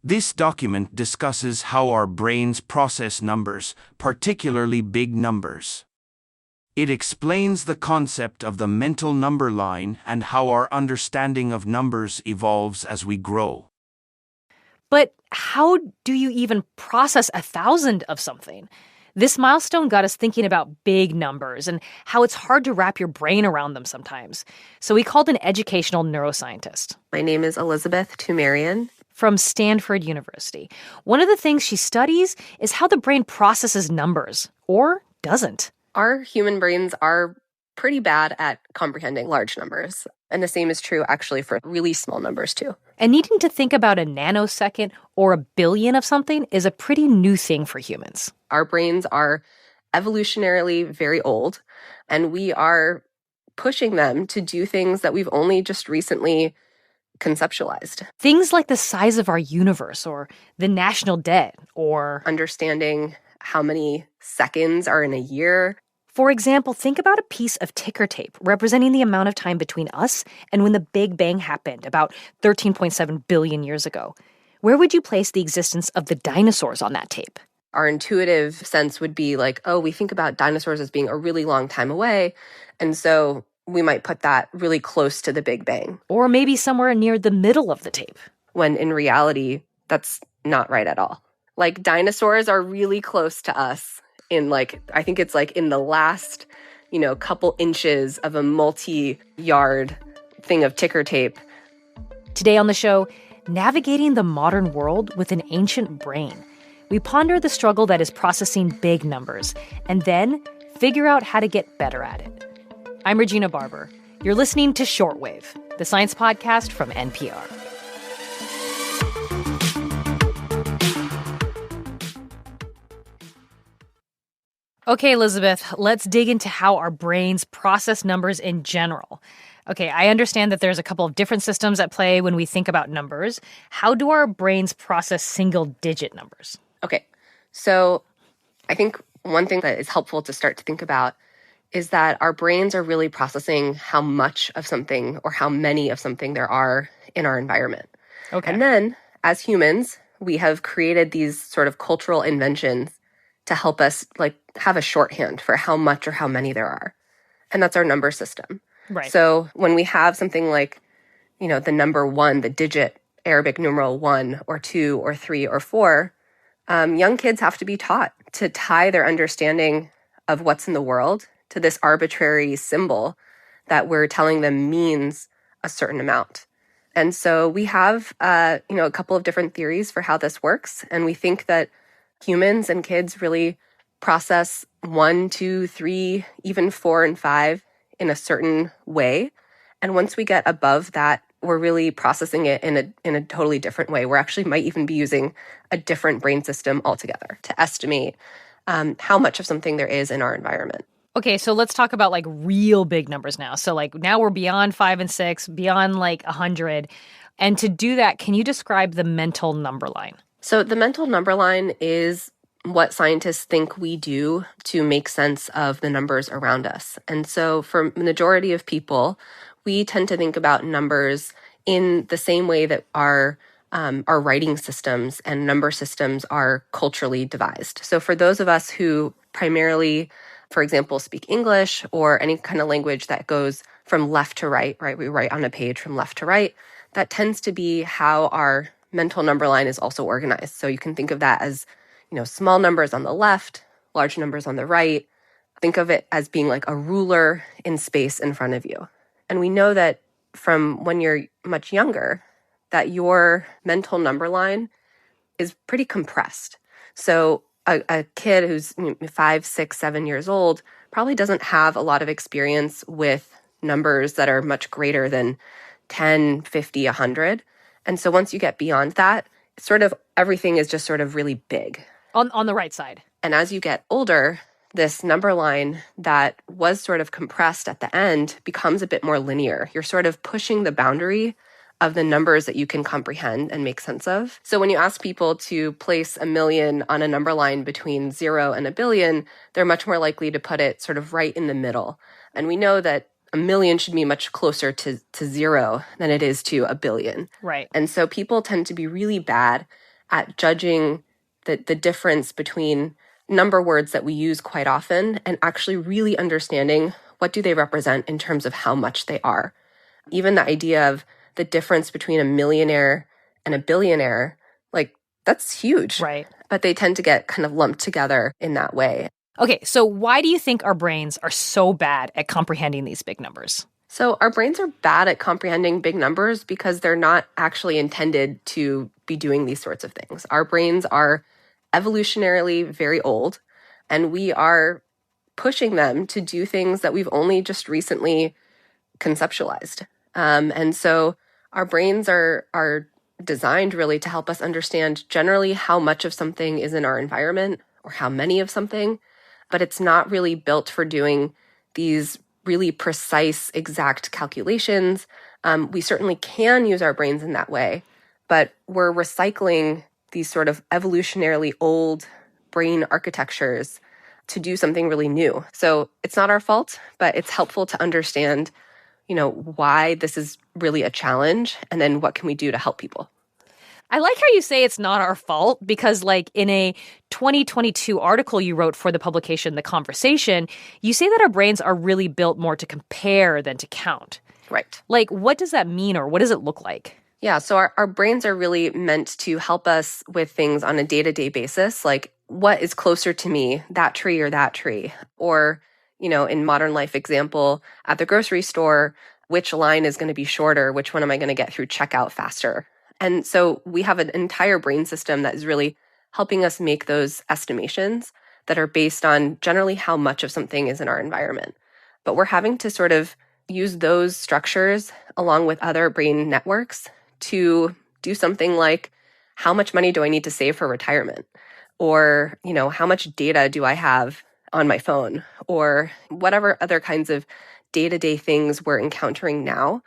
This document discusses how our brains process numbers, particularly big numbers. It explains the concept of the mental number line and how our understanding of numbers evolves as we grow. But how do you even process 1,000 of something? This milestone got us thinking about big numbers and how it's hard to wrap your brain around them sometimes. So we called an educational neuroscientist. My name is Elizabeth Tumarian. From Stanford University. One of the things she studies is how the brain processes numbers, or doesn't. Our human brains are pretty bad at comprehending large numbers. And the same is true actually for really small numbers too. And needing to think about a nanosecond or a billion of something is a pretty new thing for humans. Our brains are evolutionarily very old, and we are pushing them to do things that we've only just recently conceptualized. Things like the size of our universe or the national debt or understanding how many seconds are in a year. For example, think about a piece of ticker tape representing the amount of time between us and when the Big Bang happened about 13.7 billion years ago. Where would you place the existence of the dinosaurs on that tape? Our intuitive sense would be like, oh, we think about dinosaurs as being a really long time away, and so we might put that really close to the Big Bang. Or maybe somewhere near the middle of the tape. When in reality, that's not right at all. Like, dinosaurs are really close to us in I think it's in the last, couple inches of a multi-yard thing of ticker tape. Today on the show, navigating the modern world with an ancient brain. We ponder the struggle that is processing big numbers and then figure out how to get better at it. I'm Regina Barber. You're listening to Shortwave, the science podcast from NPR. Okay, Elizabeth, let's dig into how our brains process numbers in general. Okay, I understand that there's a couple of different systems at play when we think about numbers. How do our brains process single-digit numbers? Okay, so I think one thing that is helpful to start to think about is that our brains are really processing how much of something or how many of something there are in our environment. Okay. And then, as humans, we have created these sort of cultural inventions to help us have a shorthand for how much or how many there are. And that's our number system. Right. So when we have something like, the number 1, the digit Arabic numeral 1 or 2 or 3 or 4, young kids have to be taught to tie their understanding of what's in the world to this arbitrary symbol that we're telling them means a certain amount. And so we have, a couple of different theories for how this works. And we think that humans and kids really process 1, 2, 3, even 4 and 5 in a certain way. And once we get above that, we're really processing it in a totally different way. We actually might even be using a different brain system altogether to estimate how much of something there is in our environment. Okay, so let's talk about real big numbers now. So now we're beyond 5 and 6, beyond 100. And to do that, can you describe the mental number line? So the mental number line is what scientists think we do to make sense of the numbers around us. And so for the majority of people, we tend to think about numbers in the same way that our writing systems and number systems are culturally devised. So for those of us who primarily, for example, speak English or any kind of language that goes from left to right, we write on a page from left to right, that tends to be how our mental number line is also organized. So you can think of that as, small numbers on the left, large numbers on the right. Think of it as being like a ruler in space in front of you. And we know that from when you're much younger, that your mental number line is pretty compressed. So a kid who's 5, 6, 7 years old probably doesn't have a lot of experience with numbers that are much greater than 10, 50, 100. And so once you get beyond that, sort of everything is just sort of really big. On the right side. And as you get older, this number line that was sort of compressed at the end becomes a bit more linear. You're sort of pushing the boundary of the numbers that you can comprehend and make sense of. So when you ask people to place 1 million on a number line between 0 and 1 billion, they're much more likely to put it sort of right in the middle. And we know that 1 million should be much closer to 0 than it is to 1 billion. Right. And so people tend to be really bad at judging the difference between number words that we use quite often and actually really understanding what do they represent in terms of how much they are. Even the idea of the difference between a millionaire and a billionaire, like that's huge. Right. But they tend to get kind of lumped together in that way. Okay, so why do you think our brains are so bad at comprehending these big numbers? So our brains are bad at comprehending big numbers because they're not actually intended to be doing these sorts of things. Our brains are evolutionarily very old, and we are pushing them to do things that we've only just recently conceptualized. And so our brains are designed really to help us understand generally how much of something is in our environment or how many of something, but it's not really built for doing these really precise, exact calculations. We certainly can use our brains in that way, but we're recycling these sort of evolutionarily old brain architectures to do something really new. So it's not our fault, but it's helpful to understand, why this is really a challenge, and then what can we do to help people. I like how you say it's not our fault because, like, in a 2022 article you wrote for the publication The Conversation, you say that our brains are really built more to compare than to count. Right. Like, what does that mean, or what does it look like? Yeah, so our brains are really meant to help us with things on a day-to-day basis, like what is closer to me, that tree or that tree? Or, in modern life example, at the grocery store, which line is going to be shorter? Which one am I going to get through checkout faster? And so we have an entire brain system that is really helping us make those estimations that are based on generally how much of something is in our environment. But we're having to sort of use those structures along with other brain networks to do something like, how much money do I need to save for retirement? Or, how much data do I have on my phone? Or whatever other kinds of day-to-day things we're encountering now.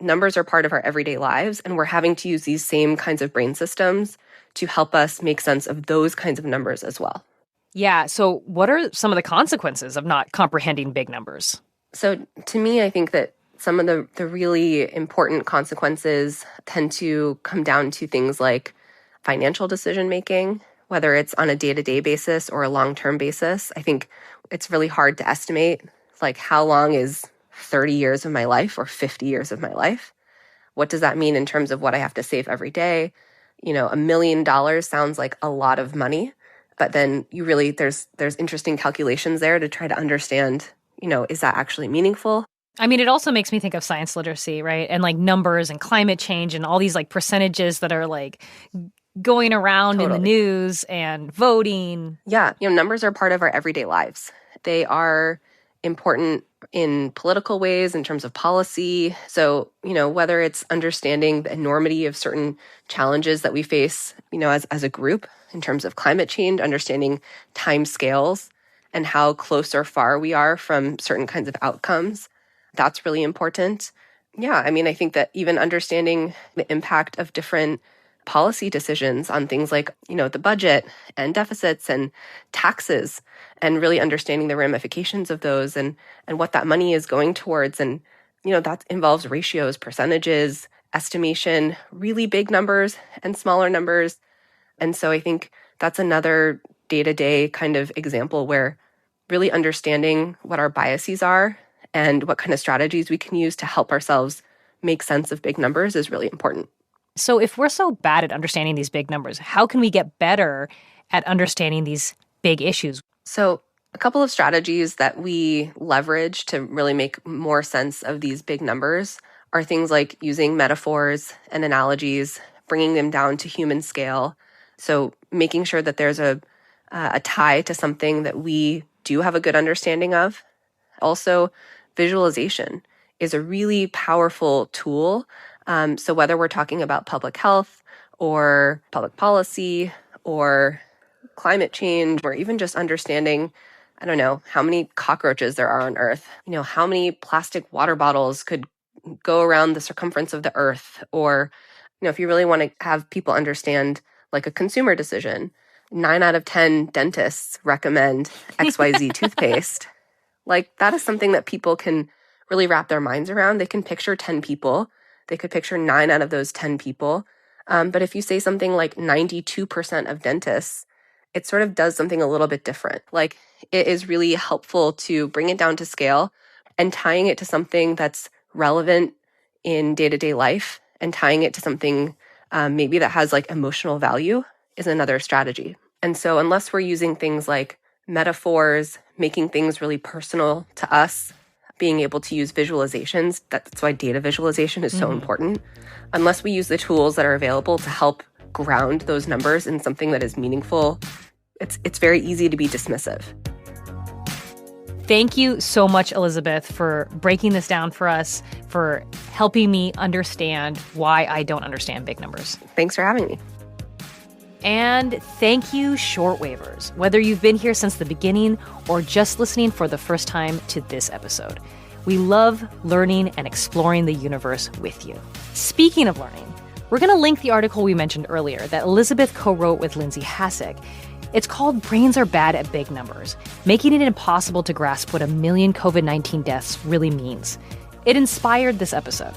Numbers are part of our everyday lives, and we're having to use these same kinds of brain systems to help us make sense of those kinds of numbers as well. Yeah, so what are some of the consequences of not comprehending big numbers? So to me, I think that some of the really important consequences tend to come down to things like financial decision-making, whether it's on a day-to-day basis or a long-term basis. I think it's really hard to estimate, like, how long is 30 years of my life or 50 years of my life? What does that mean in terms of what I have to save every day? $1 million sounds like a lot of money, but then there's interesting calculations there to try to understand, is that actually meaningful? I mean, it also makes me think of science literacy, right? And like numbers and climate change and all these like percentages that are like going around in the news and voting. Yeah, numbers are part of our everyday lives. They are important in political ways, in terms of policy. So, whether it's understanding the enormity of certain challenges that we face, as a group in terms of climate change, understanding time scales and how close or far we are from certain kinds of outcomes, that's really important. Yeah, I mean, I think that even understanding the impact of different policy decisions on things like, the budget and deficits and taxes, and really understanding the ramifications of those and what that money is going towards. And, that involves ratios, percentages, estimation, really big numbers and smaller numbers. And so I think that's another day-to-day kind of example where really understanding what our biases are and what kind of strategies we can use to help ourselves make sense of big numbers is really important. So if we're so bad at understanding these big numbers, how can we get better at understanding these big issues? So a couple of strategies that we leverage to really make more sense of these big numbers are things like using metaphors and analogies, bringing them down to human scale. So making sure that there's a tie to something that we do have a good understanding of. Also, visualization is a really powerful tool. So whether we're talking about public health or public policy or climate change, or even just understanding, I don't know, how many cockroaches there are on Earth, how many plastic water bottles could go around the circumference of the Earth, or, if you really want to have people understand like a consumer decision, 9 out of 10 dentists recommend XYZ toothpaste. Like, that is something that people can really wrap their minds around. They can picture 10 people. They could picture 9 out of those 10 people But if you say something like 92% of dentists, it sort of does something a little bit different. Like, it is really helpful to bring it down to scale and tying it to something that's relevant in day-to-day life, and tying it to something maybe that has like emotional value is another strategy. And so unless we're using things like metaphors, making things really personal to us, being able to use visualizations, that's why data visualization is so important. Unless we use the tools that are available to help ground those numbers in something that is meaningful, it's very easy to be dismissive. Thank you so much, Elizabeth, for breaking this down for us, for helping me understand why I don't understand big numbers. Thanks for having me. And thank you, shortwavers, whether you've been here since the beginning or just listening for the first time to this episode. We love learning and exploring the universe with you. Speaking of learning, we're going to link the article we mentioned earlier that Elizabeth co-wrote with Lindsay Hassick. It's called Brains Are Bad at Big Numbers, making it impossible to grasp what 1 million COVID-19 deaths really means. It inspired this episode.